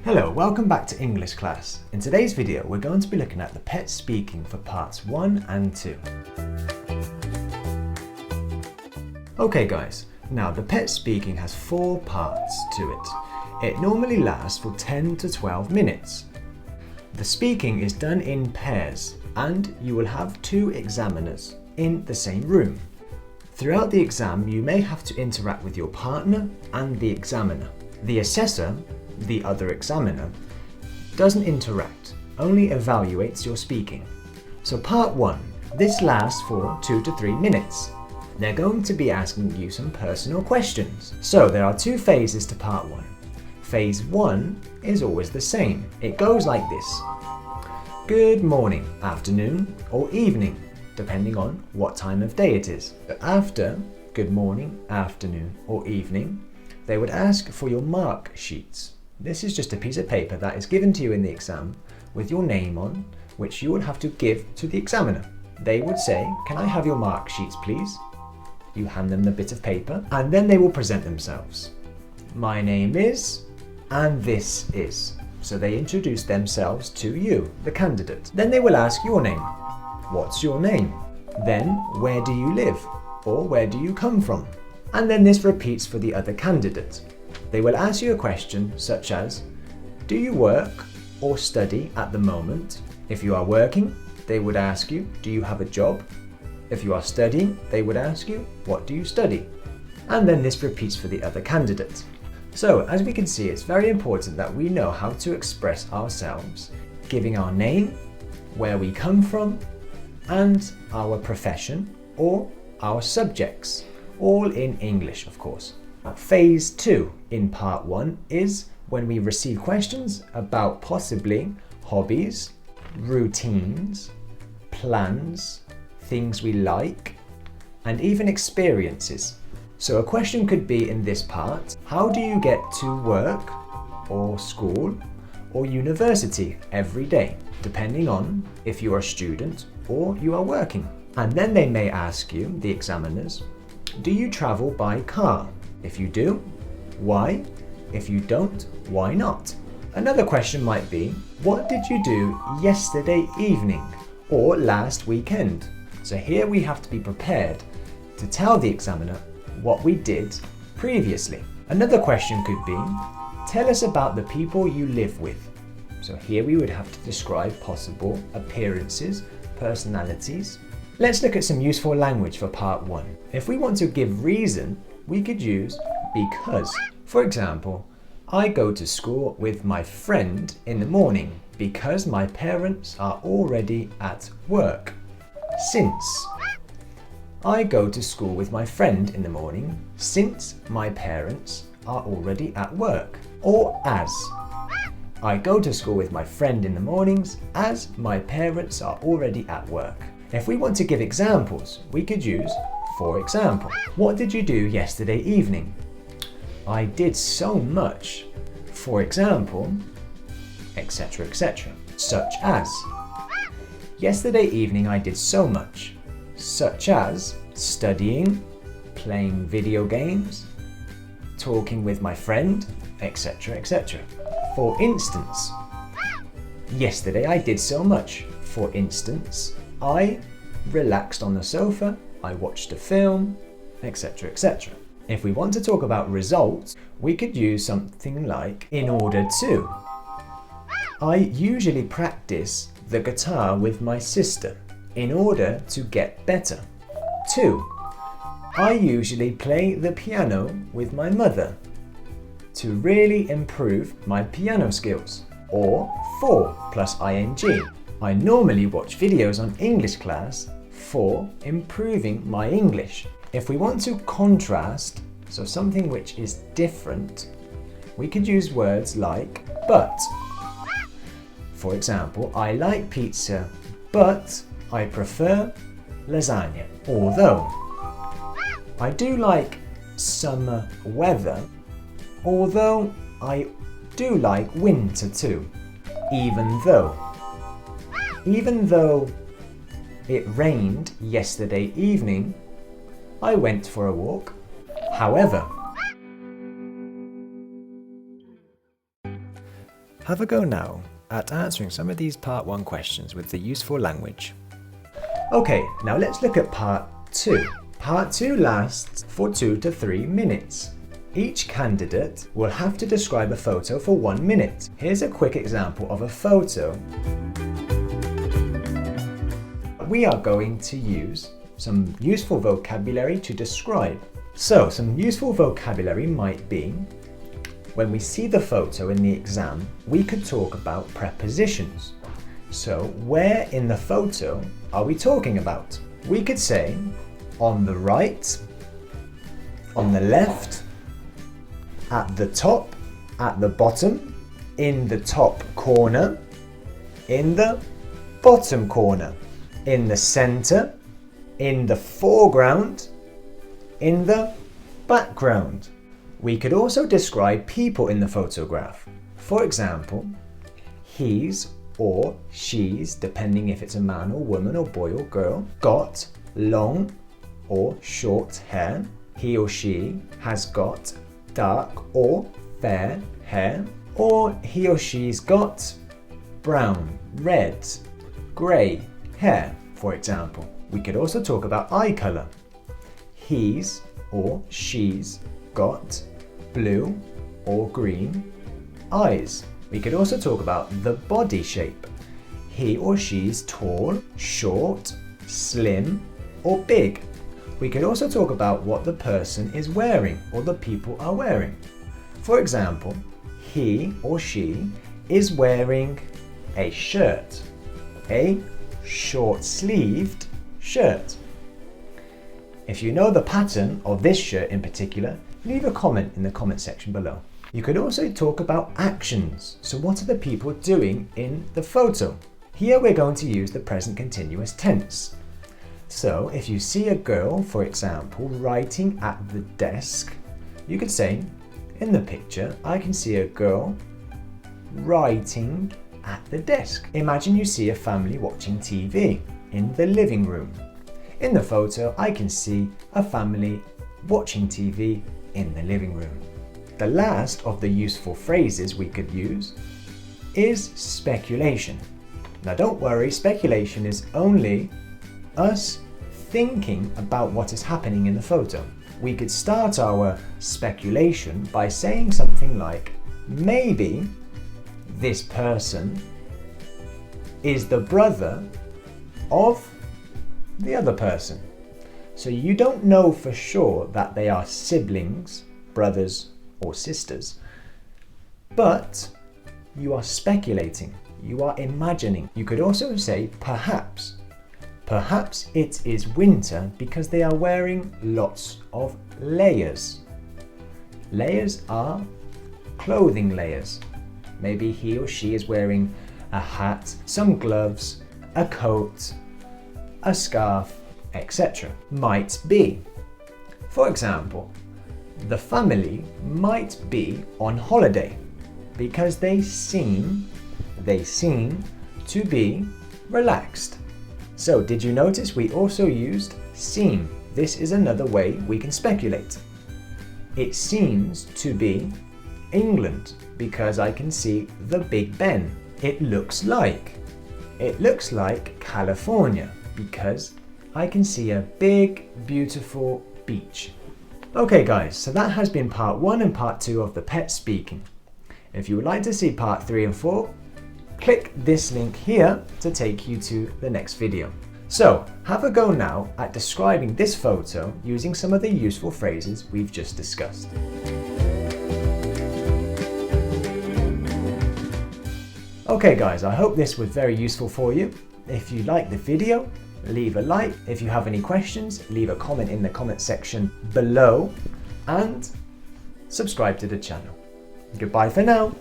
Hello, welcome back to English class. In today's video, we're going to be looking at the pet speaking for parts 1 and 2. Okay guys, now the pet speaking has 4 parts to it. It normally lasts for 10 to 12 minutes. The speaking is done in pairs and you will have 2 examiners in the same room. Throughout the exam, you may have to interact with your partner and the examiner. The assessor, the other examiner, doesn't interact, only evaluates your speaking. So part 1, this lasts for 2 to 3 minutes. They're going to be asking you some personal questions. So there are 2 phases to part 1. Phase 1 is always the same. It goes like this. Good morning, afternoon or evening, depending on what time of day it is. After good morning, afternoon or evening, they would ask for your mark sheets. This is just a piece of paper that is given to you in the exam with your name on, which you would have to give to the examiner. They would say, "Can I have your mark sheets, please?" You hand them the bit of paper and then they will present themselves. "My name is," and "this is." So they introduce themselves to you, the candidate. Then they will ask your name. "What's your name?" Then, "Where do you live?" or "Where do you come from?" And then this repeats for the other candidate. They will ask you a question such as, "Do you work or study at the moment?" If you are working, they would ask you, "Do you have a job?" If you are studying, they would ask you, "What do you study?" And then this repeats for the other candidate. So, as we can see, it's very important that we know how to express ourselves, giving our name, where we come from, and our profession or our subjects, all in English, of course. Phase 2 in part 1 is when we receive questions about possibly hobbies, routines, plans, things we like, and even experiences. So a question could be in this part, how do you get to work or school or university every day, depending on if you are a student or you are working. And then they may ask you, the examiners, do you travel by car? If you do, why? If you don't, why not? Another question might be, what did you do yesterday evening or last weekend? So here we have to be prepared to tell the examiner what we did previously. Another question could be, tell us about the people you live with. So here we would have to describe possible appearances, personalities. Let's look at some useful language for part 1. If we want to give reason, we could use because. For example, I go to school with my friend in the morning because my parents are already at work. Since. I go to school with my friend in the morning since my parents are already at work. Or as. I go to school with my friend in the mornings as my parents are already at work. If we want to give examples, we could use for example. What did you do yesterday evening? I did so much. For example, etc., etc. Such as. Yesterday evening I did so much. Such as studying, playing video games, talking with my friend, etc., etc. For instance, yesterday I did so much. For instance, I relaxed on the sofa, I watched a film, etc., etc. If we want to talk about results, we could use something like in order to. I usually practice the guitar with my sister in order to get better. 2. I usually play the piano with my mother to really improve my piano skills. Or 4 plus ing. I normally watch videos on English class for improving my English. If we want to contrast, so something which is different, we could use words like but. For example, I like pizza, but I prefer lasagna. Although, I do like summer weather, although I do like winter too. Even though. Even though it rained yesterday evening, I went for a walk. However, have a go now at answering some of these part 1 questions with the useful language. Okay, now let's look at part 2. Part 2 lasts for 2 to 3 minutes. Each candidate will have to describe a photo for 1 minute. Here's a quick example of a photo. We are going to use some useful vocabulary to describe. So, some useful vocabulary might be, when we see the photo in the exam, we could talk about prepositions. So, where in the photo are we talking about? We could say, on the right, on the left, at the top, at the bottom, in the top corner, in the bottom corner, in the center, in the foreground, in the background. We could also describe people in the photograph. For example, he's or she's, depending if it's a man or woman or boy or girl, got long or short hair. He or she has got dark or fair hair. Or he or she's got brown, red, grey hair, for example. We could also talk about eye colour. He's or she's got blue or green eyes. We could also talk about the body shape. He or she's tall, short, slim, or big. We could also talk about what the person is wearing or the people are wearing. For example, he or she is wearing a shirt, a short-sleeved shirt. If you know the pattern of this shirt in particular, leave a comment in the comment section below. You could also talk about actions. So what are the people doing in the photo? Here we're going to use the present continuous tense. So if you see a girl, for example, writing at the desk, you could say, in the picture, I can see a girl writing at the desk. Imagine you see a family watching TV in the living room. In the photo, I can see a family watching TV in the living room. The last of the useful phrases we could use is speculation. Now don't worry, speculation is only us thinking about what is happening in the photo. We could start our speculation by saying something like, maybe this person is the brother of the other person. So you don't know for sure that they are siblings, brothers or sisters, but you are speculating, you are imagining. You could also say perhaps. Perhaps it is winter because they are wearing lots of layers. Layers are clothing layers. Maybe he or she is wearing a hat, some gloves, a coat, a scarf, etc. Might be. For example, the family might be on holiday because they seem to be relaxed. So did you notice we also used seem? This is another way we can speculate. It seems to be England because I can see the Big Ben. It looks like California because I can see a big, beautiful beach. Okay guys, so that has been part 1 and part 2 of the pet speaking. If you would like to see part 3 and 4, click this link here to take you to the next video. So, have a go now at describing this photo using some of the useful phrases we've just discussed. Okay guys, I hope this was very useful for you. If you liked the video, leave a like. If you have any questions, leave a comment in the comment section below and subscribe to the channel. Goodbye for now.